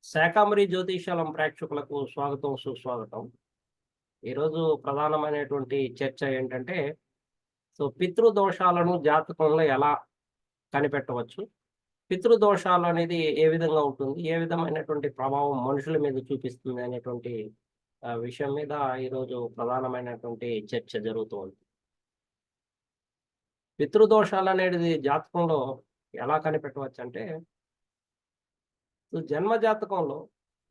శాకాంబరి జ్యోతిషాలం ప్రేక్షకులకు స్వాగతం, సుస్వాగతం. ఈరోజు ప్రధానమైనటువంటి చర్చ ఏంటంటే, పితృదోషాలను జాతకంలో ఎలా కనిపెట్టవచ్చు? పితృదోషాలనేది ఏ విధంగా ఉంటుంది? ఏ విధమైనటువంటి ప్రభావం మనుషుల మీద చూపిస్తుంది అనేటువంటి విషయం మీద ఈరోజు ప్రధానమైనటువంటి చర్చ జరుగుతోంది. పితృదోషాలనేది జాతకంలో ఎలా కనిపెట్టవచ్చంటే, జన్మ జాతకంలో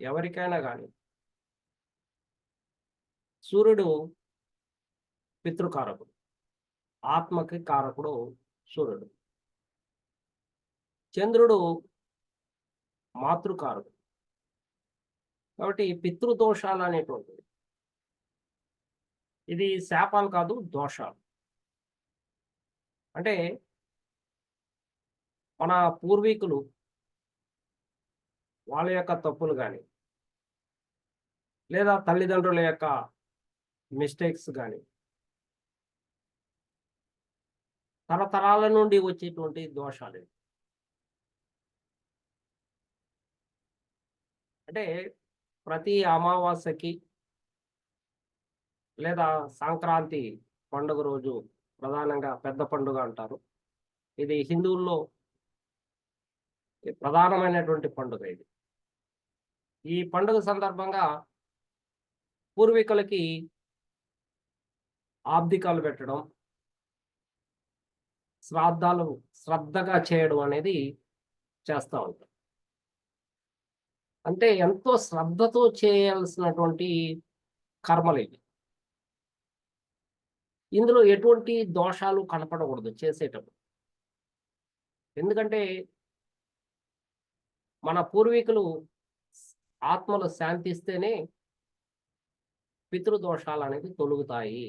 ఎవరికైనా గాని సూర్యుడు పితృకారకుడు. ఆత్మకి కారకుడు సూర్యుడు. చంద్రుడు మాతృకారకుడు. కాబట్టి పితృదోషాలనేటువంటివి ఇది శాపాలు కాదు, దోషాలు. అంటే మన పూర్వీకులు వాళ్ళ యొక్క తప్పులు గాని, లేదా తల్లిదండ్రుల యొక్క మిస్టేక్స్ గాని, తరతరాల నుండి వచ్చేటువంటి దోషాలివి. అంటే ప్రతి అమావాస్యకి లేదా సంక్రాంతి పండుగ రోజు ప్రధానంగా పెద్ద పండుగ అంటారు. ఇది హిందువుల్లో ప్రధానమైనటువంటి పండుగ ఇది. ఈ పండుగ సందర్భంగా పూర్వీకులకి ఆబ్దికాలు పెట్టడం, శ్రాద్ధాలు శ్రద్ధగా చేయడం అనేది చేస్తా ఉంటారు. అంటే ఎంతో శ్రద్ధతో చేయాల్సినటువంటి కర్మలివి. ఇందులో ఎటువంటి దోషాలు కనపడకూడదు చేసేటప్పుడు. ఎందుకంటే మన పూర్వీకులు ఆత్మలు శాంతిస్తేనే పితృదోషాలనేవి తొలుగుతాయి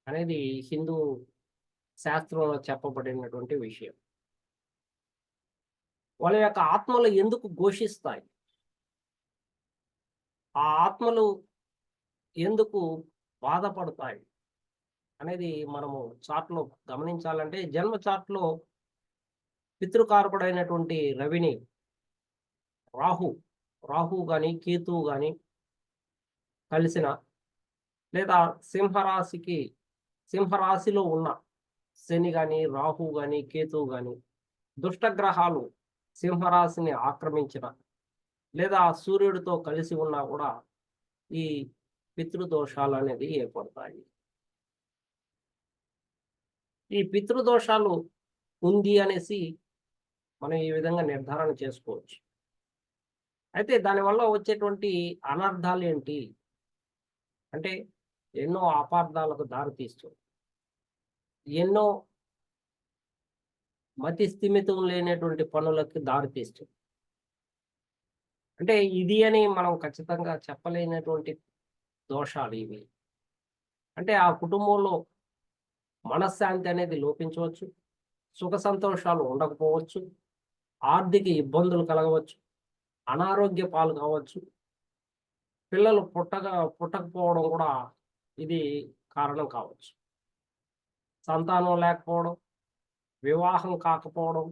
అనేది హిందూ శాస్త్రంలో చెప్పబడినటువంటి విషయం. వాళ్ళ యొక్క ఆత్మలు ఎందుకు ఘోషిస్తాయి? ఆ ఆత్మలు ఎందుకు బాధపడతాయి అనేది మనము చార్ట్‌లో గమనించాలంటే, జన్మ చార్ట్‌లో పితృకారకుడైనటువంటి రవిని రాహు, రాహువు గాని, కేతువు గాని కలిసిన, లేదా సింహరాశిలో ఉన్న శని గాని, రాహువు గాని, కేతువు గాని దుష్టగ్రహాలు సింహరాశిని ఆక్రమించిన, లేదా సూర్యుడితో కలిసి ఉన్నా కూడా ఈ పితృదోషాలనేది ఏర్పడతాయి. ఈ పితృదోషాలు ఉంది అనేసి మనం ఈ విధంగా నిర్ధారణ చేసుకోవచ్చు. అయితే దానివల్ల వచ్చేటువంటి అనర్థాలేంటి? అంటే ఎన్నో అపార్థాలకు దారితీస్తుంది. ఎన్నో మతి స్థిమితం లేనటువంటి పనులకి దారితీస్తుంది. అంటే ఇది అని మనం ఖచ్చితంగా చెప్పలేనటువంటి దోషాలు ఇవి. అంటే ఆ కుటుంబంలో మనశ్శాంతి అనేది లోపించవచ్చు. సుఖ సంతోషాలు ఉండకపోవచ్చు. ఆర్థిక ఇబ్బందులు కలగవచ్చు. అనారోగ్య పాలు కావచ్చు. పిల్లలు పుట్టకపోవడం కూడా ఇది కారణం కావచ్చు. సంతానం లేకపోవడం, వివాహం కాకపోవడం,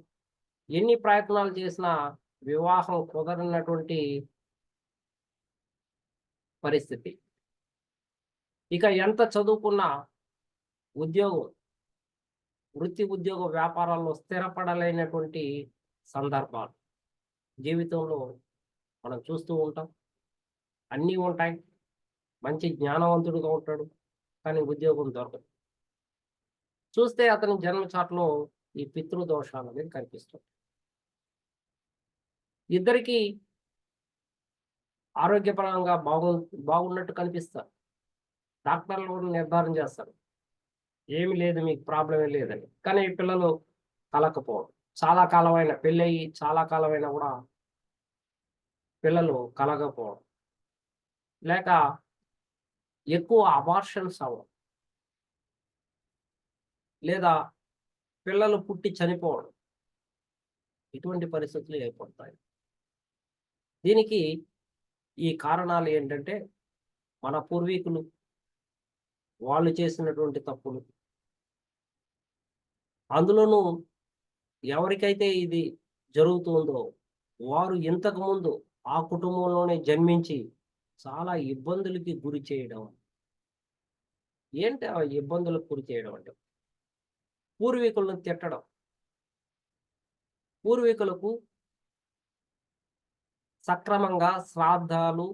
ఎన్ని ప్రయత్నాలు చేసినా వివాహం కుదరనటువంటి పరిస్థితి. ఇక ఎంత చదువుకున్నా ఉద్యోగం, వృత్తి, ఉద్యోగ వ్యాపారాల్లో స్థిరపడలేనటువంటి సందర్భాలు జీవితంలో మనం చూస్తూ ఉంటాం. అన్నీ ఉంటాయి. మంచి జ్ఞానవంతుడుగా ఉంటాడు. కానీ ఉద్యోగం దొరకదు. చూస్తే అతని జన్మ చార్ట్‌లో ఈ పితృదోషాలనేది కనిపిస్తుంది. ఇద్దరికీ ఆరోగ్యపరంగా బాగున్నట్టు కనిపిస్తారు. డాక్టర్లు కూడా నిర్ధారణ చేస్తారు. ఏమి లేదు, మీకు ప్రాబ్లమే లేదని. కానీ పిల్లలు కలగకపోవడం. చాలా కాలమైన పెళ్ళయ్యి చాలా కాలమైనా కూడా పిల్లలు కలగకపోవడం. లేక ఎక్కువ అబార్షన్స్ అవ్వడం. లేదా పిల్లలు పుట్టి చనిపోవడం. ఇటువంటి పరిస్థితులు ఏర్పడతాయి. దీనికి ఈ కారణాలు ఏంటంటే, మన పూర్వీకులు వాళ్ళు చేసినటువంటి తప్పులు. అందులోనూ ఎవరికైతే ఇది జరుగుతుందో వారు ఇంతకుముందు ఆ కుటుంబంలోనే జన్మించి చాలా ఇబ్బందులకి గురి చేయడం. ఏంటి ఆ ఇబ్బందులకు గురి చేయడం అంటే? పూర్వీకులను తిట్టడం. పూర్వీకులకు సక్రమంగా శ్రాద్ధాలు,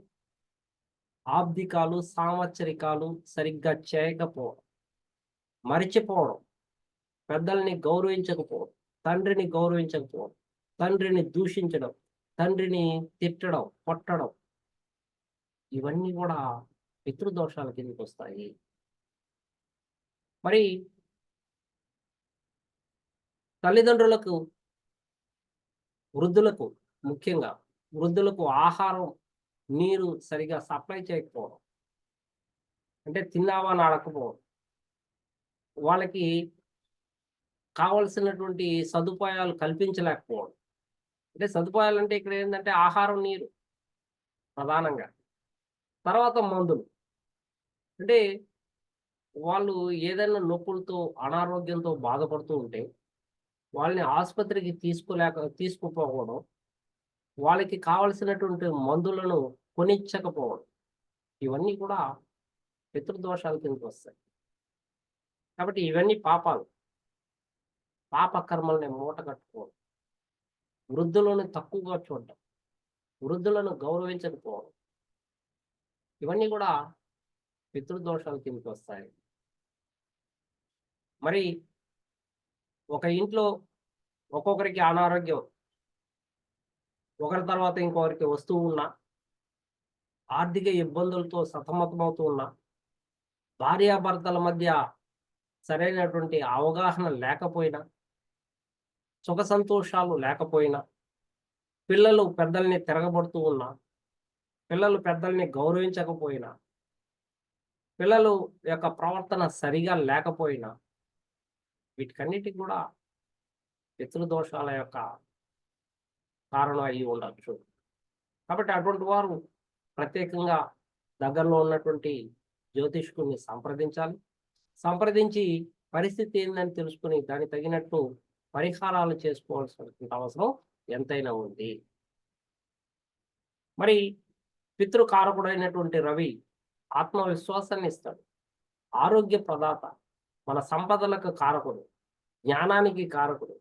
ఆబ్దికాలు, సాంవత్సరికాలు సరిగ్గా చేయకపోవడం, మరిచిపోవడం, పెద్దల్ని గౌరవించకపోవడం, తండ్రిని గౌరవించకపోవడం, తండ్రిని దూషించడం, తండ్రిని తిట్టడం, కొట్టడం, ఇవన్నీ గూడా పితృదోషాల కిందకొస్తాయి. మరి తల్లిదండ్రులకు, వృద్ధులకు ముఖ్యంగా వృద్ధులకు ఆహారం, నీరు సరిగ్గా సప్లై చేయకపోవడం. అంటే తిన్నావా అని అడగకపోవడం. వాళ్ళకి కావాల్సినటువంటి సదుపాయాలు కల్పించలేకపోవడం. అంటే సదుపాయాలంటే ఇక్కడ ఏందంటే ఆహారం, నీరు ప్రధానంగా. తర్వాత మందులు. అంటే వాళ్ళు ఏదైనా నొప్పులతో, అనారోగ్యంతో బాధపడుతూ ఉంటే, వాళ్ళని ఆస్పత్రికి తీసుకుపోకపోవడం, వాళ్ళకి కావాల్సినటువంటి మందులను కొనిచ్చకపోవడం. ఇవన్నీ కూడా పితృదోషాల కిందకొస్తాయి. కాబట్టి ఇవన్నీ పాపాలు. పాప కర్మల్ని మూటగట్టుకోవడం. వృద్ధులను తక్కువగా చూడడం. వృద్ధులను గౌరవించకపోవడం. ఇవన్నీ కూడా పితృదోషాల కిందకొస్తాయి. మరి ఒక ఇంట్లో ఒక్కొక్కరికి అనారోగ్యం ఒకరి తర్వాత ఇంకొకరికి వస్తూ ఉన్నా, ఆర్థిక ఇబ్బందులతో సతమతమవుతూ ఉన్నా, భార్యాభర్తల మధ్య సరైనటువంటి అవగాహన లేకపోయినా, సుఖ సంతోషాలు లేకపోయినా, పిల్లలు పెద్దల్ని తిరగబడుతూ ఉన్నా, పిల్లలు పెద్దల్ని గౌరవించకపోయినా, పిల్లలు యొక్క ప్రవర్తన సరిగా లేకపోయినా, వీటికన్నిటికి కూడా పితృదోషాల యొక్క కారణం అయ్యి ఉండొచ్చు. కాబట్టి అటువంటి వారు ప్రత్యేకంగా దగ్గరలో ఉన్నటువంటి జ్యోతిష్కుడిని సంప్రదించాలి. సంప్రదించి పరిస్థితి ఏందని తెలుసుకొని దానికి తగినట్టు పరిహారాలు చేసుకోవాల్సినటువంటి అవసరం ఎంతైనా ఉంది. మరి పితృకారకుడైనటువంటి రవి ఆత్మవిశ్వాసాన్ని ఇస్తాడు. ఆరోగ్య ప్రదాత, మన సంపదలకు కారకుడు, జ్ఞానానికి కారకుడు,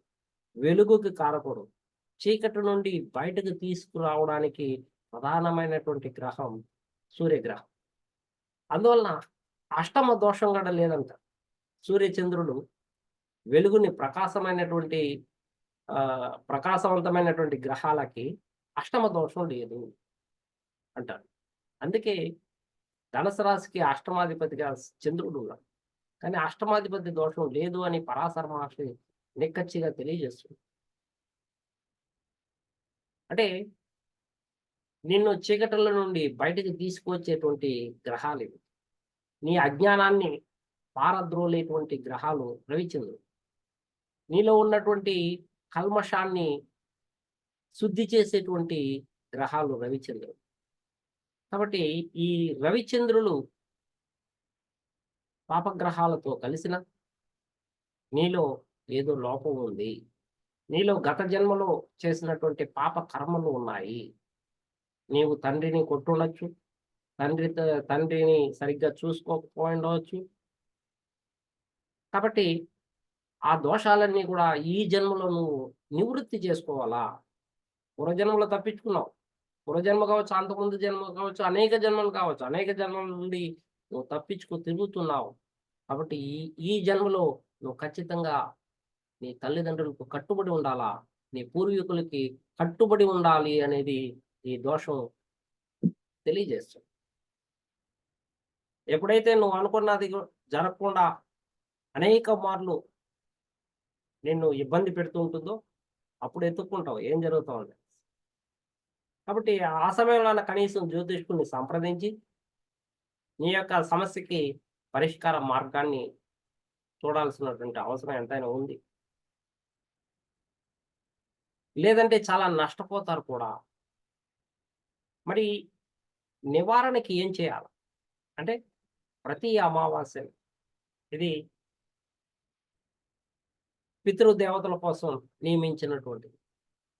వెలుగుకి కారకుడు, చీకటి నుండి బయటకు తీసుకురావడానికి ప్రధానమైనటువంటి గ్రహం సూర్యగ్రహం. అందువలన అష్టమ దోషం కూడా లేదంట. సూర్యచంద్రులు వెలుగుని ప్రకాశవంతమైనటువంటి గ్రహాలకి అష్టమ దోషం లేదు అంటారు. అందుకే ధనుసు రాశికి అష్టమాధిపతిగా చంద్రుడు ఉన్నాడు. కానీ అష్టమాధిపతి దోషం లేదు అని పరాశర మహర్షి నిక్కచ్చిగా తెలియజేస్తుంది. అంటే నిన్ను చీకటిల నుండి బయటకు తీసుకొచ్చేటువంటి గ్రహాలివి. నీ అజ్ఞానాన్ని పారద్రోలేటువంటి గ్రహాలు రవిచంద్రుడు. నీలో ఉన్నటువంటి కల్మషాన్ని శుద్ధి చేసేటువంటి గ్రహాలు రవిచంద్రుడు. కాబట్టి ఈ రవిచంద్రులు పాపగ్రహాలతో కలిసిన నీలో ఏదో లోపం ఉంది. నీలో గత జన్మలో చేసినటువంటి పాప కర్మలు ఉన్నాయి. నీవు తండ్రిని కొట్టుండొచ్చు. తండ్రిని సరిగ్గా చూసుకోకపోయిండవచ్చు. కాబట్టి ఆ దోషాలన్నీ కూడా ఈ జన్మలో నువ్వు నివృత్తి చేసుకోవాలా? పూర్వజన్మలో తప్పించుకున్నావు. పూర్వజన్మ కావచ్చు, అంతకుముందు జన్మ కావచ్చు, అనేక జన్మలు కావచ్చు. అనేక జన్మల నుండి నువ్వు తిరుగుతున్నావు. కాబట్టి ఈ ఈ జన్మలో నువ్వు ఖచ్చితంగా నీ తల్లిదండ్రులకు కట్టుబడి ఉండాలా? నీ పూర్వీకులకి కట్టుబడి ఉండాలి అనేది ఈ దోషం తెలియజేస్తుంది. ఎప్పుడైతే నువ్వు అనుకున్నది జరగకుండా అనేక మార్లు నిన్ను ఇబ్బంది పెడుతూ ఉంటుందో, అప్పుడు ఎతుక్కుంటావు ఏం జరుగుతా ఉంది. కాబట్టి ఆ సమయంలోన కనీసం జ్యోతిష్కుడిని సంప్రదించి, నీ యొక్క సమస్యకి పరిష్కార మార్గాన్ని చూడాల్సినటువంటి అవసరం ఎంతైనా ఉంది. లేదంటే చాలా నష్టపోతారు కూడా. మరి నివారణకి ఏం చేయాలి? అంటే ప్రతి అమావాస్య ఇది పితృదేవతల కోసం నియమించినటువంటిది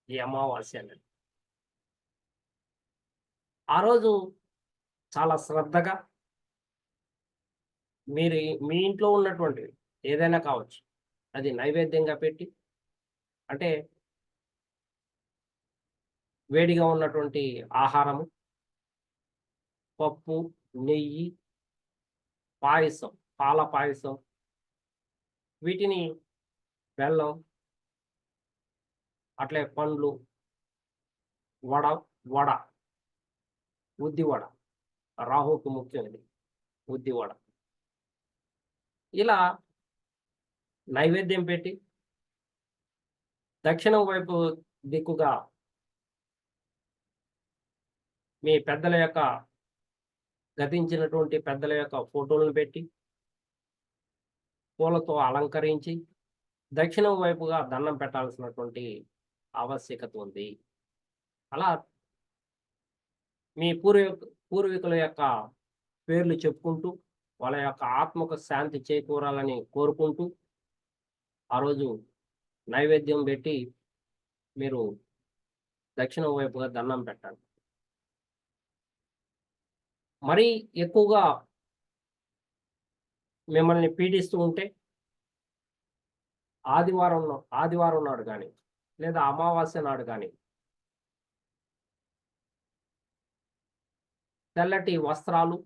ఈ అమావాస్య అనేది. ఆ రోజు చాలా శ్రద్ధగా మీరు మీ ఇంట్లో ఉన్నటువంటివి ఏదైనా కావచ్చు. అది నైవేద్యంగా పెట్టి అంటే వేడిగా ఉన్నటువంటి ఆహారము, పప్పు, నెయ్యి, పాయసం, పాల పాయసం వీటిని బెల్లం, అట్లే పండ్లు, వడ వడ, ఉద్ది వడ. రాహుకు ముఖ్యం ఇది. ఉద్ది వడ. ఇలా నైవేద్యం పెట్టి దక్షిణం వైపు దిక్కుగా మీ పెద్దల యొక్క గతించినటువంటి పెద్దల యొక్క ఫోటోలను పెట్టి, పూలతో అలంకరించి, దక్షిణం వైపుగా దండం పెట్టాల్సినటువంటి ఆవశ్యకత ఉంది. అలా మీ పూర్వీకుల యొక్క పేర్లు చెప్పుకుంటూ, వాళ్ళ యొక్క ఆత్మకు శాంతి చేకూరాలని కోరుకుంటూ, ఆ రోజు నైవేద్యం పెట్టి మీరు దక్షిణం వైపుగా దండం పెట్టండి. మరీ ఎక్కువగా మిమ్మల్ని పీడిస్తూ ఉంటే ఆదివారం నాడు గాని, లేదా అమావాస్య నాడు గాని తెల్లటి వస్త్రాలు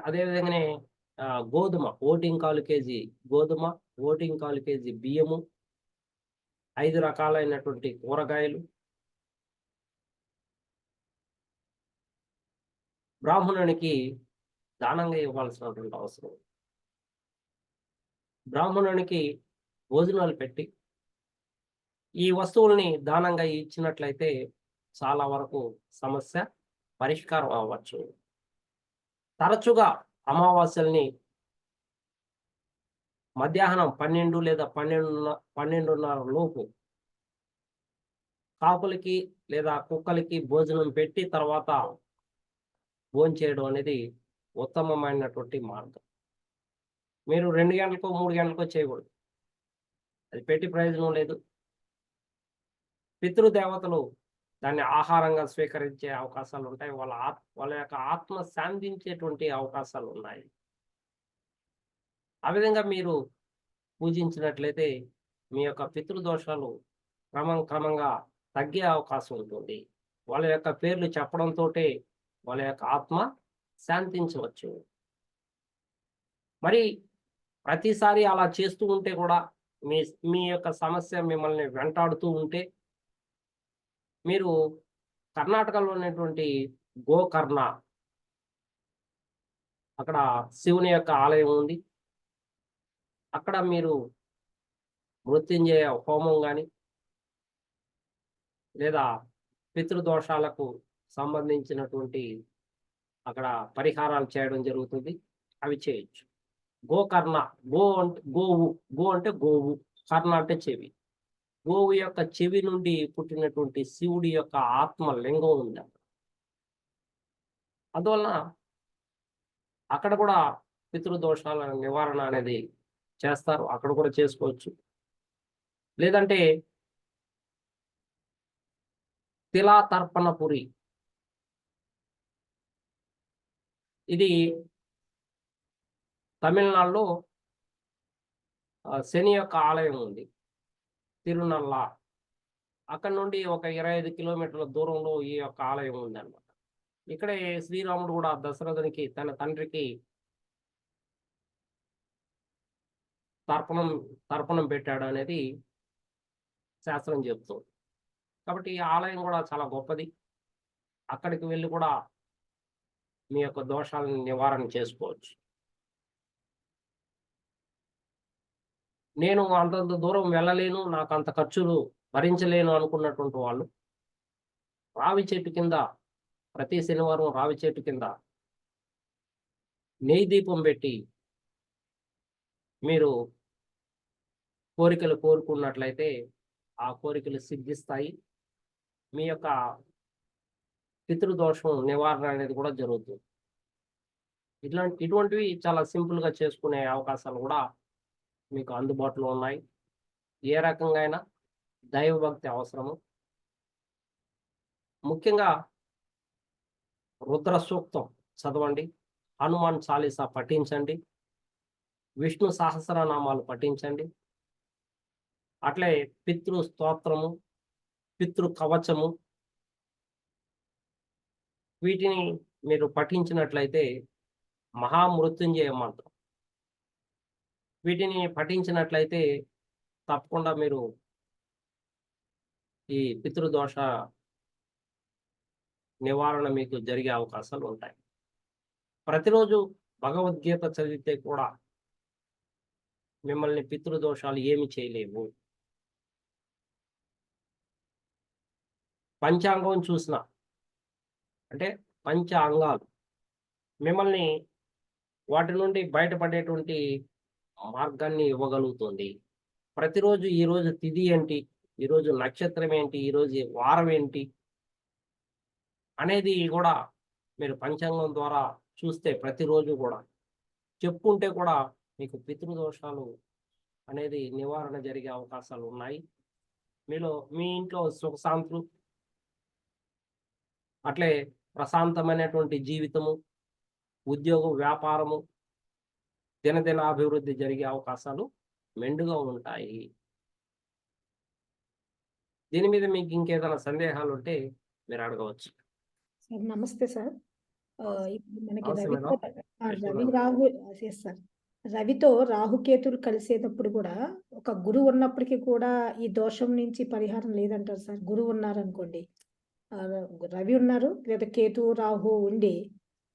అదే విధంగానే గోధుమ, ఓటింకాలు కేజీ గోధుమ, ఓటింకాలు కేజీ బియ్యము, 5 రకాలైనటువంటి కూరగాయలు, బ్రాహ్మణునికి దానంగా ఇవ్వాల్సినటువంటి అవసరం. బ్రాహ్మణునికి భోజనాలు పెట్టి, ఈ వస్తువుల్ని దానంగా ఇచ్చినట్లయితే చాలా వరకు సమస్య పరిష్కారం అవ్వచ్చు. తరచుగా అమావాస్యల్ని మధ్యాహ్నం 12 లేదా 12:30 లోపు కాకులకి లేదా కుక్కలకి భోజనం పెట్టి తర్వాత భోంచేయడం అనేది ఉత్తమమైనటువంటి మార్గం. మీరు 2 గంటలకో, 3 గంటలకో చేయకూడదు. అది పెట్టి ప్రయోజనం లేదు. పితృదేవతలు దాన్ని ఆహారంగా స్వీకరించే అవకాశాలుంటాయి. వాళ్ళ యొక్క ఆత్మ శాంతించేటువంటి అవకాశాలున్నాయి. ఆ విధంగా మీరు పూజించినట్లయితే మీ యొక్క పితృదోషాలు క్రమంగా తగ్గే అవకాశం ఉంటుంది. వాళ్ళ యొక్క పేర్లు చెప్పడంతోటే వాళ్ళ యొక్క ఆత్మ శాంతించవచ్చు. మరి ప్రతిసారి అలా చేస్తూ ఉంటే కూడా మీ మీ యొక్క సమస్య మిమ్మల్ని వెంటాడుతూ ఉంటే మీరు కర్ణాటకలో ఉన్నటువంటి గోకర్ణ అక్కడ శివుని యొక్క ఆలయం ఉంది. అక్కడ మీరు మృత్యుంజయ హోమం గాని లేదా పితృదోషాలకు సంబంధించినటువంటి అక్కడ పరిహారాలు చేయడం జరుగుతుంది. అవి చేయొచ్చు. గోకర్ణ అంటే గోవు, అంటే గోవు, కర్ణ అంటే చెవి. గోవు యొక్క చెవి నుండి పుట్టినటువంటి శివుడి యొక్క ఆత్మ లింగం ఉంది. అందువలన అక్కడ కూడా పితృదోషాల నివారణ అనేది చేస్తారు. అక్కడ కూడా చేసుకోవచ్చు. లేదంటే తిలా తర్పణపురి, ఇది తమిళనాడులో శని యొక్క ఆలయం ఉంది. తిరునల్లా. అక్కడి నుండి ఒక 25 కిలోమీటర్ల దూరంలో ఈ యొక్క ఆలయం ఉందన్నమాట. ఇక్కడే శ్రీరాముడు కూడా దశరథునికి తన తండ్రికి తర్పణం పెట్టాడు అనేది శాస్త్రం చెప్తుంది. కాబట్టి ఈ ఆలయం కూడా చాలా గొప్పది. అక్కడికి వెళ్ళి కూడా మీ యొక్క దోషాలను నివారణ చేసుకోవచ్చు. నేను అంతంత దూరం వెళ్ళలేను, నాకు అంత ఖర్చులు భరించలేను అనుకున్నటువంటి వాళ్ళు రావి చెట్టు కింద ప్రతి శనివారం రావి చెట్టు కింద నెయ్యి దీపం పెట్టి మీరు కోరికలు కోరుకున్నట్లయితే ఆ కోరికలు సిద్ధిస్తాయి. మీ యొక్క పితృదోషం నివారణ అనేది కూడా జరుగుతుంది. ఇటువంటివి చాలా సింపుల్‌గా చేసుకునే అవకాశాలు కూడా మీకు అందుబాటులో ఉన్నాయి. ఏ రకంగా అయినా దైవభక్తి అవసరము. ముఖ్యంగా రుద్ర సూక్తం చదవండి, హనుమాన్ చాలీసా పఠించండి, విష్ణు సహస్రనామాలు పఠించండి. అట్లే పితృ స్తోత్రము, పితృ కవచము వీటిని మీరు పఠించినట్లయితే మహామృత్యుంజయ మంత్రం వీటిని పఠించినట్లయితే తప్పకుండా మీరు ఈ పితృదోష నివారణ మీకు జరిగే అవకాశాలు ఉంటాయి. ప్రతిరోజు భగవద్గీత చదివితే కూడా మిమ్మల్ని పితృదోషాలు ఏమి చేయలేవు. పంచాంగం చూసిన అంటే పంచ అంగాలు మిమ్మల్ని వాటి నుండి బయటపడేటువంటి మార్గాన్ని ఇవ్వగలుగుతుంది. ప్రతిరోజు ఈరోజు తిథి ఏంటి, ఈరోజు నక్షత్రం ఏంటి, ఈరోజు వారం ఏంటి అనేది కూడా మీరు పంచాంగం ద్వారా చూస్తే ప్రతిరోజు కూడా చెప్పుకుంటే కూడా మీకు పితృదోషాలు అనేది నివారణ జరిగే అవకాశాలు ఉన్నాయి. మీ ఇంట్లో సుఖశాంతులు, అట్లే ప్రశాంతమైనటువంటి జీవితము, ఉద్యోగం, వ్యాపారము, దినదిన అభివృద్ధి జరిగే అవకాశాలు మెండుగా ఉంటాయి. దీని మీద మీకు ఇంకేదైనా సందేహాలు ఉంటే మీరు అడగవచ్చు. సార్ నమస్తే సార్. ఇప్పుడు మనకి నమస్తే రవితో madam. Ravi Rahu yes sir. రవితో రాహుకేతులు కలిసేటప్పుడు కూడా ఒక గురువు ఉన్నప్పటికీ కూడా ఈ దోషం నుంచి పరిహారం లేదంటారు సార్. గురువు ఉన్నారనుకోండి, రవి ఉన్నారు లేదా కేతు రాహు ఉండి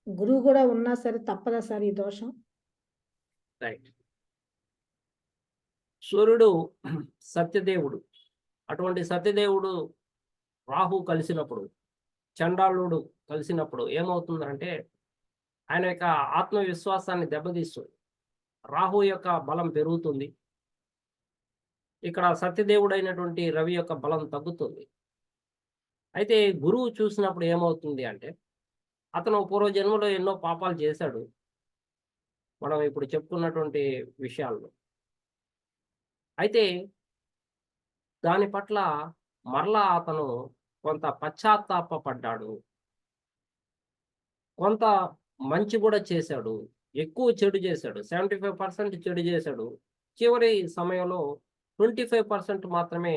గురువు కూడా ఉన్నా సరే తప్పదా సార్ ఈ దోషం? రైట్. సూర్యుడు సత్యదేవుడు. అటువంటి సత్యదేవుడు రాహు కలిసినప్పుడు, చండాలుడు కలిసినప్పుడు ఏమవుతుందంటే ఆయన యొక్క ఆత్మవిశ్వాసాన్ని దెబ్బతీస్తుంది. రాహు యొక్క బలం పెరుగుతుంది. ఇక్కడ సత్యదేవుడైనటువంటి రవి యొక్క బలం తగ్గుతుంది. అయితే గురువు చూసినప్పుడు ఏమవుతుంది అంటే అతను పూర్వజన్మలో ఎన్నో పాపాలు చేశాడు. మనం ఇప్పుడు చెప్పుకున్నటువంటి విషయాల్లో అయితే దాని పట్ల మరలా అతను కొంత పశ్చాత్తాపపడ్డాడు, కొంత మంచి కూడా చేశాడు, ఎక్కువ చెడు చేశాడు. 75% చెడు చేశాడు. చివరి సమయంలో 25% మాత్రమే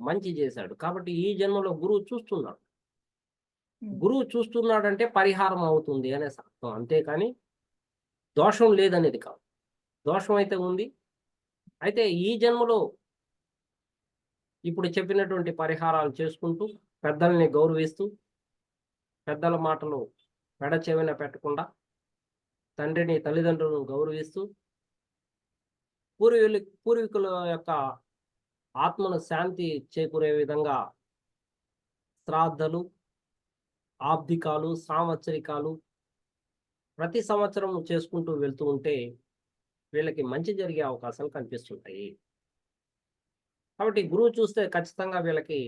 మంచి చేశాడు. కాబట్టి ఈ జన్మలో గురువు చూస్తున్నాడు. గురువు చూస్తున్నాడంటే పరిహారం అవుతుంది అనే అర్థం, అంతేకాని దోషం లేదనేది కాదు. దోషం అయితే ఉంది. అయితే ఈ జన్మలో ఇప్పుడు చెప్పినటువంటి పరిహారాలు చేసుకుంటూ, పెద్దల్ని గౌరవిస్తూ, పెద్దల మాటలు పెడచెవిన పెట్టకుండా, తండ్రిని తల్లిదండ్రులను గౌరవిస్తూ, పూర్వీకుల యొక్క ఆత్మను శాంతి చేకూరే విధంగా శ్రాద్ధలు, ఆబ్దికాలు, సాంవత్సరికాలు ప్రతి సంవత్సరం చేసుకుంటూ వెళ్తూ ఉంటే వీళ్ళకి మంచి జరిగే అవకాశాలు కనిపిస్తుంటాయి. కాబట్టి గురువు చూస్తే ఖచ్చితంగా వీళ్ళకి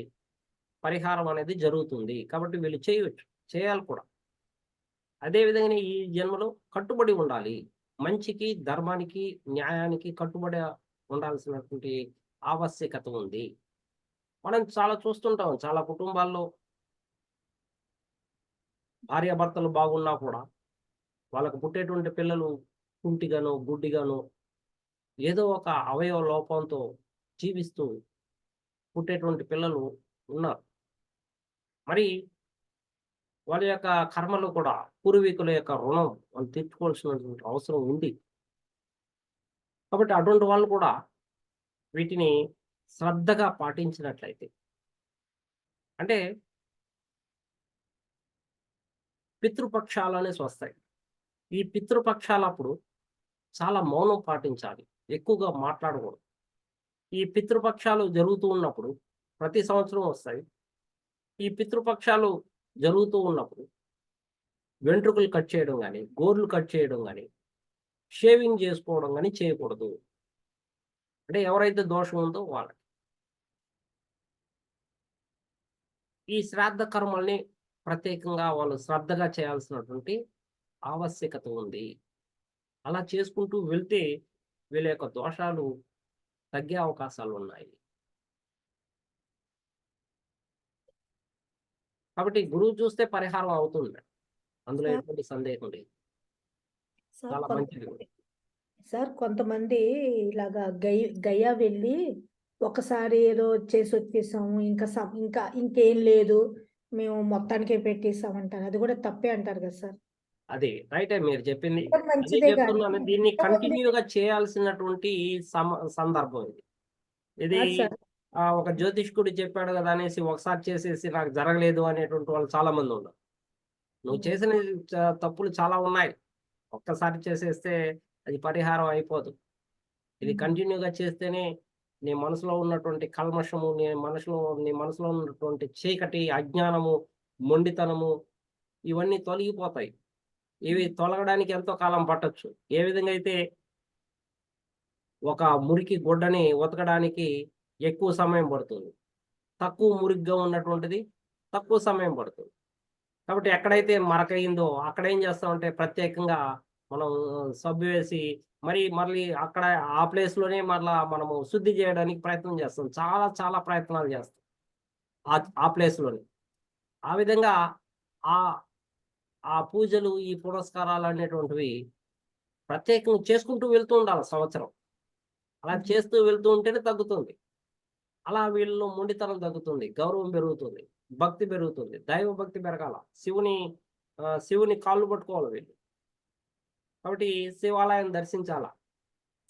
పరిహారం అనేది జరుగుతుంది. కాబట్టి వీళ్ళు చేయవచ్చు, చేయాలి కూడా. అదేవిధంగా ఈ జన్మలో కట్టుబడి ఉండాలి. మంచికి, ధర్మానికి, న్యాయానికి కట్టుబడి ఉండాల్సినటువంటి ఆవశ్యకత ఉంది. మనం చాలా చూస్తుంటాం, చాలా కుటుంబాల్లో భార్యాభర్తలు బాగున్నా కూడా వాళ్ళకు పుట్టేటువంటి పిల్లలు కుంటిగానో, గుడ్డిగానో, ఏదో ఒక అవయవ లోపంతో జీవిస్తూ పుట్టేటువంటి పిల్లలు ఉన్నారు. మరి వాళ్ళ యొక్క కర్మలు కూడా పూర్వీకుల యొక్క రుణం వాళ్ళు తీర్చుకోవాల్సినటువంటి అవసరం ఉంది. కాబట్టి అటువంటి వాళ్ళు కూడా వీటిని శ్రద్ధగా పాటించినట్లయితే, అంటే పితృపక్షాలు అనేసి వస్తాయి. ఈ పితృపక్షాలప్పుడు చాలా మౌనం పాటించాలి, ఎక్కువగా మాట్లాడకూడదు. ఈ పితృపక్షాలు జరుగుతూ ఉన్నప్పుడు ప్రతి సంవత్సరం వస్తాయి. ఈ పితృపక్షాలు జరుగుతూ ఉన్నప్పుడు వెంట్రుకలు కట్ చేయడం కానీ, గోర్లు కట్ చేయడం కానీ, షేవింగ్ చేసుకోవడం కానీ చేయకూడదు. అంటే ఎవరైతే దోషం ఉందో వాళ్ళకి ఈ శ్రాద్ధ కర్మల్ని ప్రత్యేకంగా వాళ్ళు శ్రద్ధగా చేయాల్సినటువంటి ఆవశ్యకత ఉంది. అలా చేసుకుంటూ వెళ్తే వీళ్ళ యొక్క దోషాలు తగ్గే అవకాశాలు ఉన్నాయి. కాబట్టి గురువు చూస్తే పరిహారం అవుతుంది. అందులో సార్ ఎటువంటి సందేహం లేదు. సార్ చాలా మంచిది. కొంతమంది ఇలాగా గయా వెళ్ళి ఒకసారి ఏదో చేసి వచ్చేసాము ఇంకా ఇంకేం లేదు మేము మొత్తానికే పెట్టేసాం అంటారు. అది కూడా తప్పే అంటారు కదా సార్? అదే రైటే మీరు చెప్పింది. కూడా అదే మంచిదే కానీ చెప్తున్నాను. దీన్ని కొంతమంది కంటిన్యూగా చేయాల్సినటువంటి సందర్భం ఇది. ఇది సార్ ఒక జ్యోతిష్కుడు చెప్పాడు కదా అనేసి ఒకసారి చేసేసి నాకు జరగలేదు అనేటువంటి వాళ్ళు చాలా మంది ఉన్నారు. నువ్వు చేసిన తప్పులు చాలా ఉన్నాయి. ఒక్కసారి చేసేస్తే అది పరిహారం అయిపోదు. ఇది కంటిన్యూగా చేస్తేనే నీ మనసులో ఉన్నటువంటి కల్మషము, నీ మనసులో ఉన్నటువంటి చీకటి, అజ్ఞానము, మొండితనము ఇవన్నీ తొలగిపోతాయి. ఇవి తొలగడానికి ఎంతో కాలం పట్టొచ్చు. ఏ విధంగా అయితే ఒక మురికి గుడ్డని ఉతకడానికి ఎక్కువ సమయం పడుతుంది. తక్కువ మురికిగా ఉన్నటువంటిది తక్కువ సమయం పడుతుంది. కాబట్టి ఎక్కడైతే మరకయిందో అక్కడ ఏం చేస్తామంటే ప్రత్యేకంగా మనం సబ్బు వేసి మళ్ళీ అక్కడ ఆ ప్లేస్‌లోనే మరలా మనము శుద్ధి చేయడానికి ప్రయత్నం చేస్తాం. చాలా చాలా ప్రయత్నాలు చేస్తాం. ఆ ప్లేస్‌లోనే. ఆ విధంగా ఆహ్, ఆ పూజలు, ఈ పునస్కారాలు అనేటువంటివి ప్రత్యేకంగా చేసుకుంటూ వెళ్తూ ఉండాలి సంవత్సరం. అలా చేస్తూ వెళ్తూ ఉంటేనే తగ్గుతుంది. అలా వీళ్ళలో మొండితనం తగ్గుతుంది. గౌరవం పెరుగుతుంది. భక్తి పెరుగుతుంది. దైవ భక్తి పెరగాల. శివుని కాళ్ళు పట్టుకోవాలి వీళ్ళు. కాబట్టి శివాలయం దర్శించాలా.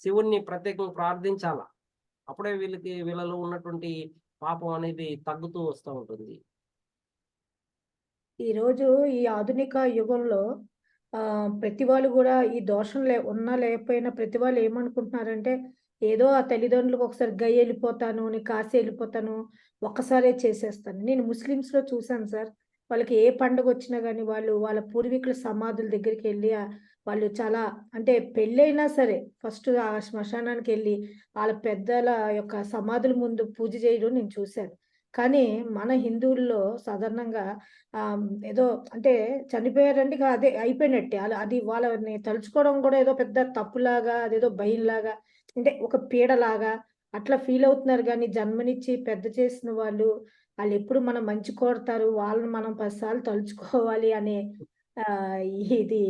శివుడిని ప్రత్యేకంగా ప్రార్థించాలా. అప్పుడే వీళ్ళలో ఉన్నటువంటి పాపం అనేది తగ్గుతూ వస్తూ ఉంటుంది. ఈరోజు ఈ ఆధునిక యుగంలో ప్రతి వాళ్ళు కూడా ఈ దోషం ఉన్నా లేకపోయినా ప్రతి వాళ్ళు ఏమనుకుంటున్నారంటే ఏదో ఆ తల్లిదండ్రులకు ఒకసారి వెళ్ళిపోతాను, కాశీ వెళ్ళిపోతాను, ఒక్కసారే చేసేస్తాను. నేను ముస్లిమ్స్‌లో చూసాను సార్. వాళ్ళకి ఏ పండుగ వచ్చినా గాని వాళ్ళు వాళ్ళ పూర్వీకుల సమాధుల దగ్గరికి వెళ్లి వాళ్ళు చాలా అంటే పెళ్ళైనా సరే ఫస్ట్ ఆ శ్మశానానికెళ్ళి వాళ్ళ పెద్దల యొక్క సమాధుల ముందు పూజ చేయడం నేను చూశాను. కానీ మన హిందువుల్లో సాధారణంగా ఏదో అంటే చనిపోయారంటే ఇక అదే అయిపోయినట్టే. అది వాళ్ళని తలుచుకోవడం కూడా ఏదో పెద్ద తప్పులాగా, అదేదో భయంలాగా, అంటే ఒక పీడలాగా అట్లా ఫీల్ అవుతున్నారు గానీ, జన్మనిచ్చి పెద్ద చేసిన వాళ్ళెప్పుడు మన మంచి కోరతారు. వాళ్ళని మనం 10 సార్లు తలుచుకోవాలి అనే ఆహ్, ఇది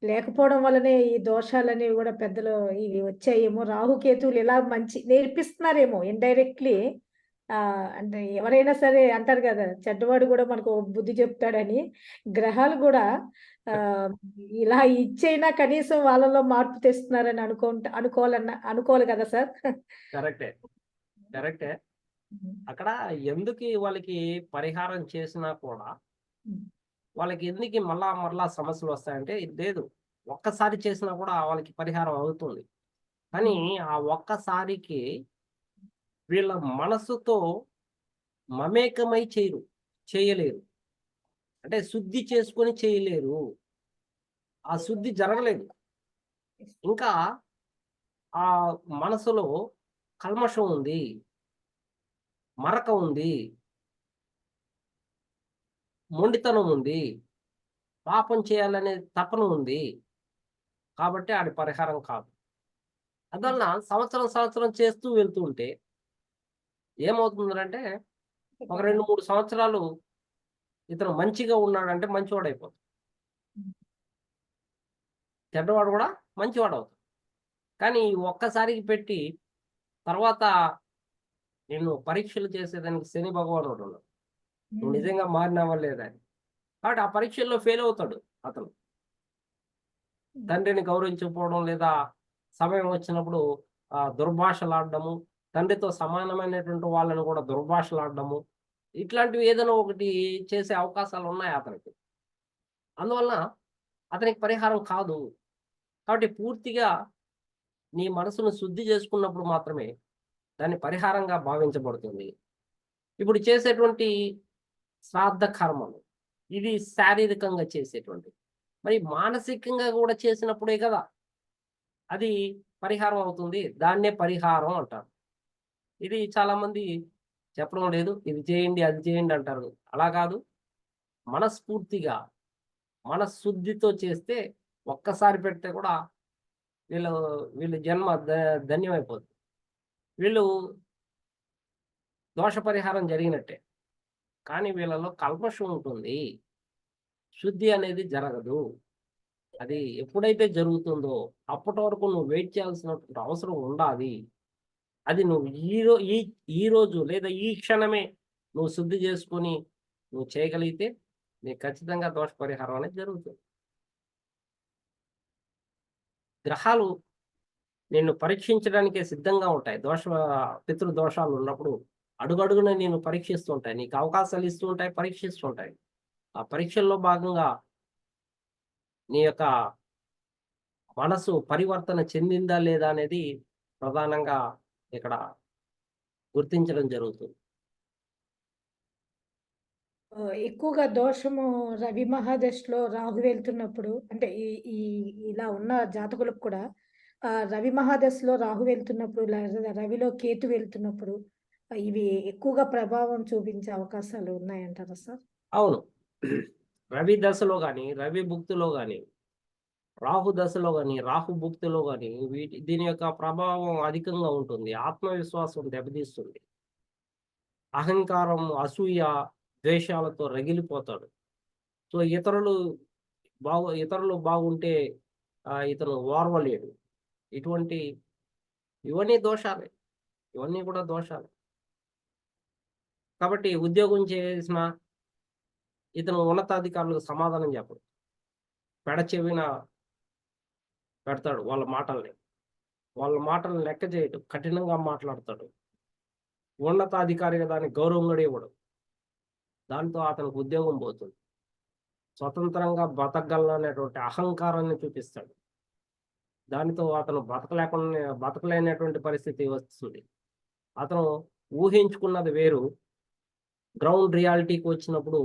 లేకపోవడం వల్లనే ఈ దోషాలనేవి గూడా పెద్దలు ఇవి వచ్చాయేమో. రాహుకేతువులు ఇలా మంచి నేర్పిస్తున్నారేమో ఇండైరెక్ట్‌లీ. అంటే ఎవరైనా సరే అంటారు గదా! చెడ్డవాడు గూడా మనకు బుద్ధి చెప్తాడని. గ్రహాలు గూడా ఆహ్, ఇలా ఇచ్చైనా కనీసం వాళ్ళలో మార్పు తెస్తున్నారని అనుకోవాలి గదా సార్! కరెక్టే. కరెక్టే. అక్కడ ఎందుకు వాళ్ళకి పరిహారం చేసినా కూడా హ్మ్. వాళ్ళకి ఎందుకు మరలా సమస్యలొస్తాయంటే లేదు. ఒక్కసారి చేసినా కూడా వాళ్ళకి పరిహారం అవుతుంది. కానీ హ్మ్. ఆ ఒక్కసారికి వీళ్ళ మనసుతో మమేకమై చేయలేరు. అంటే శుద్ధి చేసుకొని చేయలేరు. ఆ శుద్ధి జరగలేదు. ఇంకా ఆ మనసులో కల్మషం ఉంది. మరక ఉంది. మొండితనం ఉంది. పాపం చేయాలనే తపన ఉంది. కాబట్టి ఆడి పరిహారం కాదు. అందువలన సంవత్సరం చేస్తూ వెళ్తూ ఉంటే ఏమవుతుందనంటే ఒక 2, 3 సంవత్సరాలు ఇతను మంచిగా ఉన్నాడంటే మంచివాడైపోతాడు. చెడ్డవాడు గూడా మంచివాడవుతాడు. కానీ ఈ ఒక్కసారికి పెట్టి తర్వాత నిన్ను పరీక్షలు చేసేదానికి శని భగవానుడున్నాడు. నువ్వు హ్మ్. నిజంగా మారినావా లేదా అని. కాబట్టి ఆ పరీక్షల్లో ఫెయిల్ అవుతాడు అతను. హ్మ్. తండ్రిని గౌరవించకపోవడం లేదా సమయం వచ్చినప్పుడు దుర్భాషలాడడము, తండ్రితో సమానమైనటువంటి వాళ్ళని కూడా దుర్భాషలాడడము, ఇట్లాంటివి ఏదైనా ఒకటి చేసే అవకాశాలున్నాయి అతనికి. అందువలన అతనికి పరిహారం కాదు. కాబట్టి పూర్తిగా నీ మనసును శుద్ధి చేసుకున్నప్పుడు మాత్రమే దాన్ని పరిహారంగా భావించబడుతుంది. ఇప్పుడు చేసేటువంటి శ్రాద్ధ కర్మలు, ఇది శారీరకంగా చేసేటువంటివి. మరి మానసికంగా గూడా చేసినప్పుడే గదా! అది పరిహారం అవుతుంది. దాన్నే పరిహారం అంటారు. ఇది చాలామంది చెప్పడం లేదు. ఇది చేయండి, అది చేయండి అంటారు. అలా కాదు. మనస్ఫూర్తిగా, మనశ్శుద్ధితో చేస్తే ఒక్కసారి పెడితే కూడా వీళ్ళు వీళ్ళ జన్మ ధన్యమైపోతుంది. వీళ్ళు దోష పరిహారం జరిగినట్టే. కానీ వీళ్ళలో కల్మషం ఉంటుంది. శుద్ధి అనేది జరగదు. అది ఎప్పుడైతే జరుగుతుందో అప్పటి వరకు నువ్వు వెయిట్ చేయాల్సినటువంటి అవసరం ఉండాది. అది నువ్వు ఈ రోజు లేదా ఈ క్షణమే నువ్వు శుద్ధి చేసుకొని నువ్వు చేయగలిగితే నీకు ఖచ్చితంగా దోష పరిహారం అనేది జరుగుతుంది. గ్రహాలు నిన్ను పరీక్షించడానికే సిద్ధంగా ఉంటాయి. పితృ దోషాలు ఉన్నప్పుడు అడుగడుగున నిన్ను పరీక్షిస్తూ ఉంటాయి. నీకు అవకాశాలు ఇస్తూ ఉంటాయి, పరీక్షిస్తూ ఉంటాయి. ఆ పరీక్షల్లో భాగంగా నీ యొక్క మనసు పరివర్తన చెందిందా లేదా అనేది ప్రధానంగా ఇక్కడ గుర్తించడం జరుగుతుంది. ఎక్కువగా దోషము రవి మహాదశలో రాహు వెళ్తున్నప్పుడు అంటే ఈ ఈ ఇలా ఉన్న జాతకులకు కూడా రవి మహాదశలో రాహు వెళ్తున్నప్పుడు లేదా రవిలో కేతు వెళ్తున్నప్పుడు ఇవి ఎక్కువగా ప్రభావం చూపించే అవకాశాలు ఉన్నాయంటారా సార్? అవును. రవి దశలో గాని, రవి భుక్తిలో గాని, రాహు దశలో గాని, రాహు భుక్తిలో గాని దీని యొక్క ప్రభావం అధికంగా ఉంటుంది. ఆత్మవిశ్వాసం దెబ్బతీస్తుంది. అహంకారం, అసూయ, ద్వేషాలతో రగిలిపోతాడు. సో, ఇతరులు బాగుంటే ఇతను ఓర్వలేడు. ఇవన్నీ దోషాలే. ఇవన్నీ కూడా దోషాలే. కాబట్టి ఉద్యోగం చేసిన ఇతను ఉన్నతాధికారులకు సమాధానం చెప్పడు. పెడచెవిన పెడతాడు వాళ్ళ మాటల్ని. వాళ్ళ మాటలను లెక్క చేయడు. కఠినంగా మాట్లాడతాడు. ఉన్నతాధికారిగా దానికి గౌరవం కూడా ఇవ్వడు. దాంతో అతనికి ఉద్యోగం పోతుంది. స్వతంత్రంగా బతకగలననేటువంటి అహంకారాన్ని చూపిస్తాడు. దానితో అతను బతకలేనటువంటి పరిస్థితి వస్తుంది. అతను ఊహించుకున్నది వేరు. గ్రౌండ్ రియాలిటీకి వచ్చినప్పుడు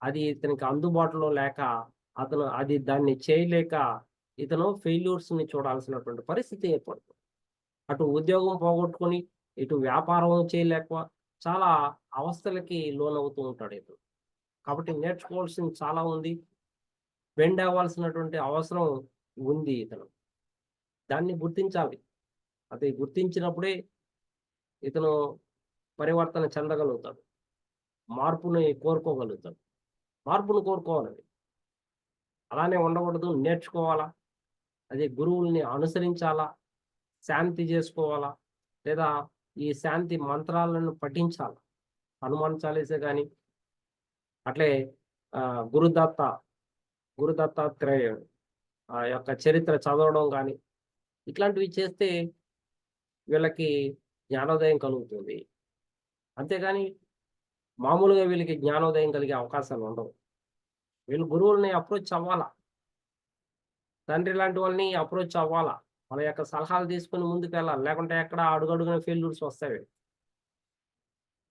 అది ఇతనికి అందుబాటులో లేక దాన్ని చేయలేక ఇతను ఫెయిల్యూర్స్‌ని చూడాల్సినటువంటి పరిస్థితి ఏర్పడుతుంది. అటు ఉద్యోగం పోగొట్టుకొని, ఇటు వ్యాపారం చేయలేక చాలా అవస్థలకి లోనవుతూ ఉంటాడు ఇతను. కాబట్టి నేర్చుకోవాల్సింది చాలా ఉంది. బెండ్ అవ్వాల్సినటువంటి అవసరం ఉంది ఇతను. దాన్ని గుర్తించాలి. అది గుర్తించినప్పుడే ఇతను పరివర్తన చెందగలుగుతాడు. మార్పుని కోరుకోగలుగుతాడు. మార్పును కోరుకోవాలండి. అలానే ఉండకూడదు. నేర్చుకోవాలా. అదే గురువుల్ని అనుసరించాలా. శాంతి చేసుకోవాలా. లేదా ఈ శాంతి మంత్రాలను పఠించాలా. హనుమాన్ చాలీసా గాని, అట్లే గురుదత్తాత్రేయుడు యొక్క చరిత్ర చదవడం గాని, ఇట్లాంటివి చేస్తే వీళ్ళకి జ్ఞానోదయం కలుగుతుంది. అంతేగాని మామూలుగా వీళ్ళకి జ్ఞానోదయం కలిగే అవకాశాలు ఉండవు. వీళ్ళు గురువుల్ని అప్రోచ్ అవ్వాలా. తండ్రి లాంటి వాళ్ళని అప్రోచ్ అవ్వాలా. వాళ్ళ యొక్క సలహాలు తీసుకొని ముందుకెళ్ళాలి. లేకుంటే ఎక్కడ అడుగడుగున ఫెయిల్యూర్స్ వస్తాయి.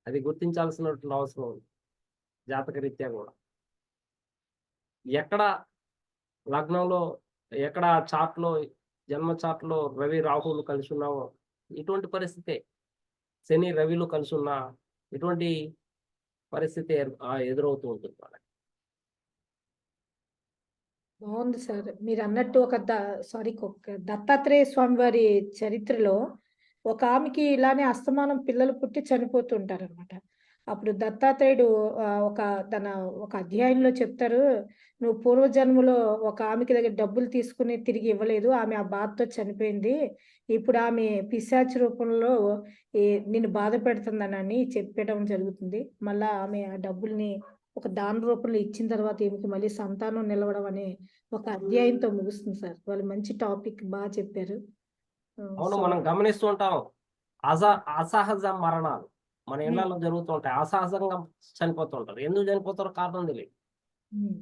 అది గుర్తించాల్సినటువంటి అవసరం ఉంది. జాతకరీత్యా కూడా. ఎక్కడ లగ్నంలో, ఎక్కడ చార్ట్‌లో, జన్మ చార్ట్‌లో రవి, రాహువులు కలిసున్నావో ఇటువంటి పరిస్థితే. శని, రవిలు కలిసున్న ఇటువంటి పరిస్థితి ఎదురవుతూ ఉంటుంది వాళ్ళకి. బాగుంది సార్. మీరన్నట్టు దత్తాత్రేయ స్వామి వారి చరిత్రలో ఒక ఆమెకి ఇలానే అస్తమానం పిల్లలు పుట్టి చనిపోతుంటారనమాట. అప్పుడు దత్తాత్రేయుడు ఒక అధ్యాయంలో చెప్తారు, "నువ్వు పూర్వజన్మలో ఒక ఆమెకి దగ్గర డబ్బులు తీసుకొని తిరిగి ఇవ్వలేదు. ఆమె ఆ బాధతో చనిపోయింది. ఇప్పుడు ఆమె పిశాచ రూపంలో నిన్ను బాధ పెడుతుందనని" చెప్పడం జరుగుతుంది. మళ్ళా ఆమె ఆ డబ్బుల్ని ఒక దాన రూపంలో ఇచ్చిన తర్వాత ఈమెకి మళ్ళీ సంతానం నిలవడం అనే ఒక అధ్యాయంతో ముగుస్తుంది సార్. వాళ్ళు మంచి టాపిక్ చెప్పారు. అవును. సో మనం గమనిస్తూ ఉంటాం. అసహజ మరణాలు మన హ్మ్. ఇళ్లలో జరుగుతూ ఉంటాయి. అసహజంగా చనిపోతూ ఉంటారు. ఎందుకు చనిపోతారో కారణం తెలీదు. హ్మ్.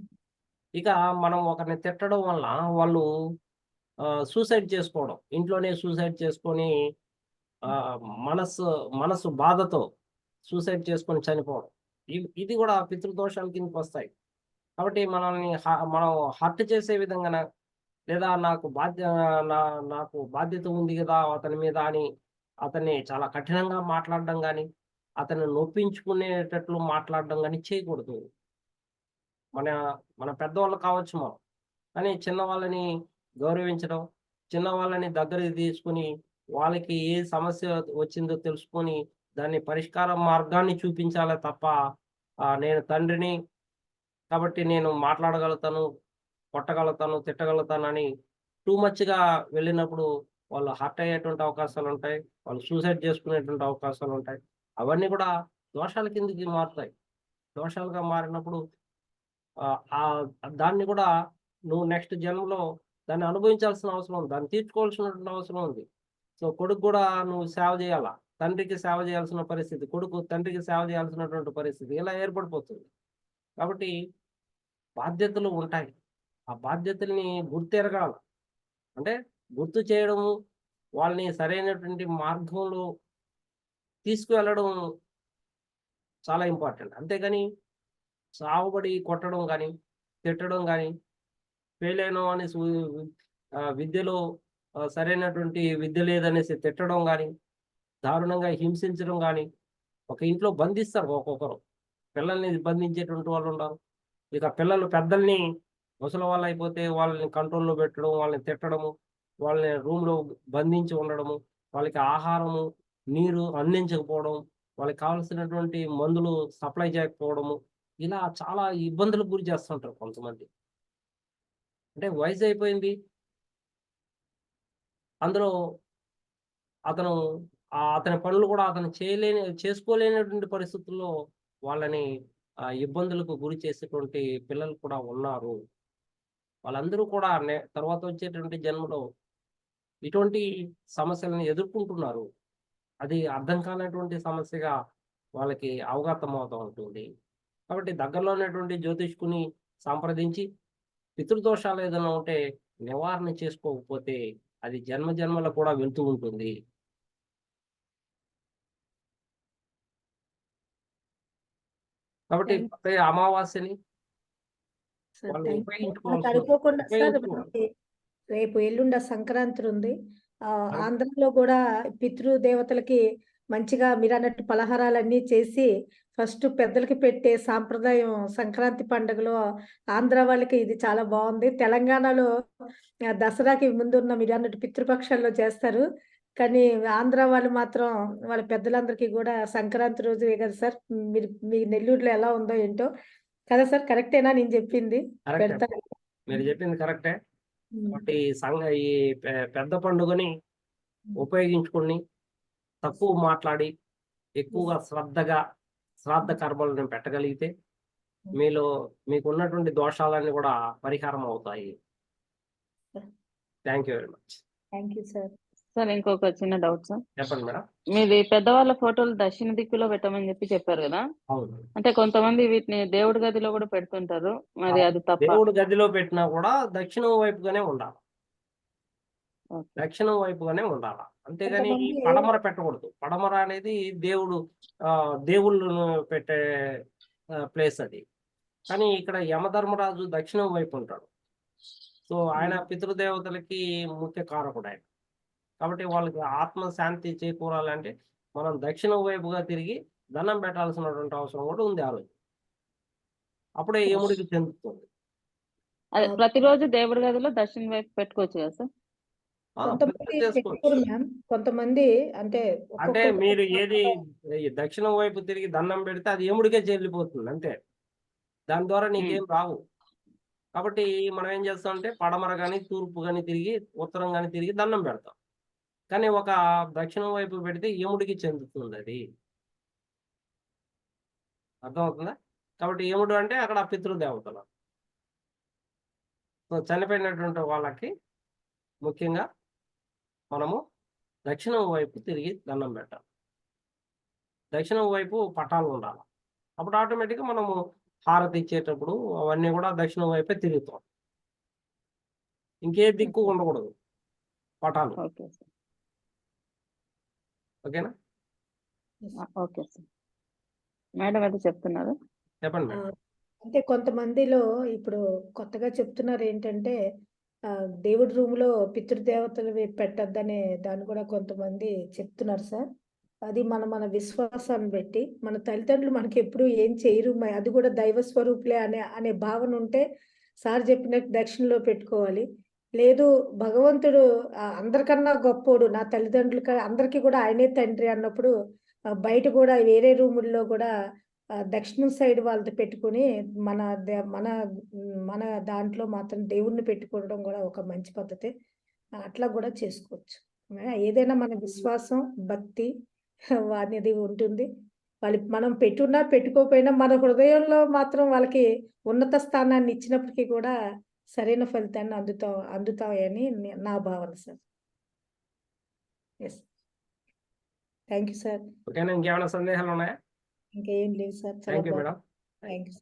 ఇక మనం ఒకరిని తిట్టడం వల్ల వాళ్ళు సూసైడ్ చేసుకోవడం. ఇంట్లోనే సూసైడ్ చేసుకొని హ్మ్. ఆహ్, మనస్సు బాధతో సూసైడ్ చేసుకొని చనిపోవడం. ఇది కూడా పితృదోషాల కిందకొస్తాయి. కాబట్టి మనం హర్ట్ చేసే విధంగాన లేదా నా నాకు బాధ్యత ఉంది గదా! అతని మీద అని అతన్ని చాలా కఠినంగా మాట్లాడడం గాని, అతన్ని నొప్పించుకునేటట్లు మాట్లాడడం గాని చేయకూడదు. మన మన పెద్దవాళ్ళు కావచ్చు మనం. కానీ చిన్నవాళ్ళని గౌరవించడం, చిన్నవాళ్ళని దగ్గరికి తీసుకొని, వాళ్ళకి ఏ సమస్య వచ్చిందో తెలుసుకొని, దాన్ని పరిష్కార మార్గాన్ని చూపించాలే తప్ప, నేను తండ్రిని కాబట్టి నేను మాట్లాడగలుగుతాను, కొట్టగలుగుతాను, తిట్టగలుగుతానని టూ మచ్‌గా వెళ్ళినప్పుడు వాళ్ళు హర్ట్ అయ్యేటువంటి అవకాశాలుంటాయి. వాళ్ళు సూసైడ్ చేసుకునేటువంటి అవకాశాలుంటాయి. అవన్నీ కూడా దోషాల కిందకి మారుతాయి. దోషాలుగా మారినప్పుడు దాన్ని కూడా నువ్వు నెక్స్ట్ జన్మలో దాన్ని అనుభవించాల్సిన అవసరం ఉంది. దాన్ని తీర్చుకోవాల్సినటువంటి అవసరం ఉంది. సో, కొడుకు గూడా నువ్వు సేవ జేయాల. తండ్రికి సేవ జేయాల్సిన పరిస్థితి, కొడుకు తండ్రికి సేవ జేయాల్సినటువంటి పరిస్థితి ఇలా ఏర్పడిపోతుంది. కాబట్టి బాధ్యతలు ఉంటాయి. ఆ బాధ్యతల్ని గుర్తెరగాల. అంటే గుర్తు చేయడము, వాళ్ళని సరైనటువంటి మార్గంలో తీసుకువెళ్ళడం చాలా ఇంపార్టెంట్. అంతేగాని సావబడి కొట్టడం గాని, తిట్టడం గాని, ఫెయిల్ అయినాం అని విద్యలో సరైనటువంటి విద్య లేదనేసి తిట్టడం గాని, దారుణంగా హింసించడం గాని, ఒక ఇంట్లో బంధిస్తారు ఒక్కొక్కరు. పిల్లల్ని బంధించేటువంటి వాళ్ళుంటారు. ఇక పిల్లలు పెద్దల్ని ముసలివాళ్ళైపోతే వాళ్ళని కంట్రోల్‌లో పెట్టడం, వాళ్ళని తిట్టడము, వాళ్ళని రూమ్‌లో బంధించి ఉండడము, వాళ్ళకి ఆహారము, నీరు అందించకపోవడం, వాళ్ళకి కావాల్సినటువంటి మందులు సప్లై చేయకపోవడము, ఇలా చాలా ఇబ్బందులకు గురి చేస్తుంటారు కొంతమంది. అంటే వయసయిపోయింది. అందులో అతను అతని పనులు కూడా అతను చేసుకోలేనటువంటి పరిస్థితుల్లో వాళ్ళని ఇబ్బందులకు గురి చేసేటువంటి పిల్లలు కూడా ఉన్నారు. వాళ్ళందరూ కూడా తర్వాత వచ్చేటువంటి జన్మలో ఇటువంటి సమస్యలను ఎదుర్కొంటున్నారు. అది అర్థం కానటువంటి సమస్యగా వాళ్ళకి అవగతం అవుతా ఉంటుంది. కాబట్టి దగ్గరలో ఉన్నటువంటి జ్యోతిష్కుని సంప్రదించి పితృదోషాలు ఏదైనా ఉంటే నివారణ చేసుకోకపోతే అది జన్మ జన్మలకు కూడా వెళ్తూ ఉంటుంది. కాబట్టి థ్యాంక్ ప్రతి అమావాస్యని సార్. వాళ్ళు థ్యాంక్ యూ. మనకు ఉపయోగించుకోవాల్సిన అనుకోకుండా సార్ ఉపయోగించుకోవాలి. మనకి రేపు ఎల్లుండ సంక్రాంతి ఉంది. కరెక్ట్. ఆంధ్రాలో కూడా పితృదేవతలకి మంచిగా మీరన్నట్టు పలహారాలన్నీ చేసి ఫస్ట్ పెద్దలకి పెట్టే సాంప్రదాయం సంక్రాంతి పండుగలో ఆంధ్ర వాళ్ళకి ఇది చాలా బావుంది. తెలంగాణలో దసరాకి ముందున్న మీరన్నట్టు పితృపక్షాల్లో చేస్తారు. కానీ ఆంధ్ర వాళ్ళు మాత్రం వాళ్ళ పెద్దలందరికీ గూడా సంక్రాంతి రోజే కదా సార్! మీ నెల్లూరులో ఎలా ఉందో ఏంటో. కదా సార్! కరెక్టేనా నేను జెప్పింది? కరెక్టే. పెడతారు. మీరు చెప్పింది కరెక్టే. హ్మ్. కాబట్టి ఈ పెద్ద పండుగని హ్మ్. ఉపయోగించుకొని తక్కువ మాట్లాడి, యెస్. ఎక్కువగా శ్రాద్ధ హ్మ్. కర్మలను పెట్టగలిగితే హ్మ్. మీలో మీకున్నటువంటి దోషాలన్నీ కూడా పరిహారం అవుతాయి. Sir. Thank you very much. Thank you sir. Sir ఇంకొక చిన్న డౌట్ సార్. చెప్పండి మేడం. మీది పెద్దవాళ్ళ ఫోటోలు దక్షిణ దిక్కులో పెట్టమని చెప్పారు గదా! అవును. అంటే కొంతమంది వీటిని దేవుడి గదిలో గూడా పెడుతుంటారు. మరి అవును. అది తప్పా? దేవుడి గదిలో పెట్టినా కూడా దక్షిణం వైపుగానే ఉండాలి. ఓకే. దక్షిణం వైపుగానే ఉండాల. అంతేగాని కొంతమంది పడమర పెట్టకూడదు. పడమర అనేది దేవుడు దేవుళ్ళను పెట్టే ప్లేస్ అది. కానీ ఇక్కడ యమధర్మరాజు దక్షిణం వైపు ఉంటాడు. సో, ఆయన హ్మ్. పితృదేవతలకి ముఖ్య కారకుడాయన. కాబట్టి వాళ్ళకి ఆత్మ శాంతి చేకూరాలంటే మనం దక్షిణం వైపుగా తిరిగి దండం పెట్టాల్సినటువంటి అవసరం కూడా ఉంది ఆ రోజు. అప్పుడే యముడికి చెందుతుంది. అదే ఆహ్, ప్రతిరోజు దేవుడి గదిలో దక్షిణ వైపు పెట్టుకోవచ్చు గదా సార్? కొంతమంది ప్రతిరోజు చేసుకోవచ్చు. పెట్టుకోరు మ్యామ్. కొంతమంది అంటే అంటే ఒక్కొక్కరికి మీరు ఒక్కొక్క ఏది ఈ దక్షిణం వైపు తిరిగి దండం పెడితే అది యముడికే చెల్లిపోతుంది అంతే. దాని ద్వారా హ్మ్. నీకేం రావు. కాబట్టి మనం ఏం చేస్తామంటే పడమర గాని, తూర్పు గాని తిరిగి, ఉత్తరం గాని తిరిగి దండం పెడతాం. కానీ ఒక దక్షిణం వైపు పెడితే యముడికి చెందుతుందది. అర్థమవుతుందా? కాబట్టి యముడు అంటే అక్కడ పితృదేవతలు. సో, చనిపోయినటువంటి వాళ్ళకి ముఖ్యంగా మనము దక్షిణం వైపు తిరిగి దండం పెట్టాలి. దక్షిణం వైపు పటాలుండాల. అప్పుడు ఆటోమేటిక్‌గా మనము హారతి ఇచ్చేటప్పుడు అవన్నీ గూడా దక్షిణం వైపే తిరుగుతాం. ఇంకే దిక్కు ఓకే. ఉండకూడదు పటాలు. Okay sir. ఓకేనా? యెస్. Okay sir. మేడం ఏదో చెప్తున్నారు? చెప్పండి ఆ! మేడం. అంటే కొంతమందిలో ఇప్పుడు కొత్తగా చెప్తున్నారేంటంటే దేవుడి రూమ్‌లో పితృదేవతలవి పెట్టొద్దనే దాన్ని కూడా కొంతమంది చెప్తున్నారు సార్. అది మన మన విశ్వాసాన్ని బట్టి మన తల్లిదండ్రులు మనకెప్పుడు ఏం చేయరు. అది కూడా దైవ స్వరూపులే అనే అనే భావన ఉంటే సార్ చెప్పినట్టు దక్షిణలో పెట్టుకోవాలి. లేదు భగవంతుడు అందరికన్నా గొప్పోడు. నా తల్లిదండ్రులకి అందరికీ కూడా ఆయనే తండ్రి అన్నప్పుడు బయట కూడా వేరే రూముల్లో కూడా దక్షిణం సైడ్ వాళ్ళది పెట్టుకొని మన దాంట్లో మాత్రం దేవుణ్ణి పెట్టుకోవడం కూడా ఒక మంచి పద్ధతి. అట్లా కూడా చేసుకోవచ్చు. ఏదైనా మన విశ్వాసం, భక్తి అనేది ఉంటుంది. మనం పెట్టున్నా పెట్టుకోకపోయినా మన హృదయంలో మాత్రం వాళ్ళకి ఉన్నత స్థానాన్ని ఇచ్చినప్పటికీ కూడా సరైన ఫలితాన్ని అందుతాయని నా భావన sir. Yes. Thank you sir. ఓకేనా? ఇంకేమైనా సందేహాలు ఉన్నాయా? ఇంకేం లేవు సార్. చాలా థ్యాంక్ యూ బాగుంది. మేడం. Thank you.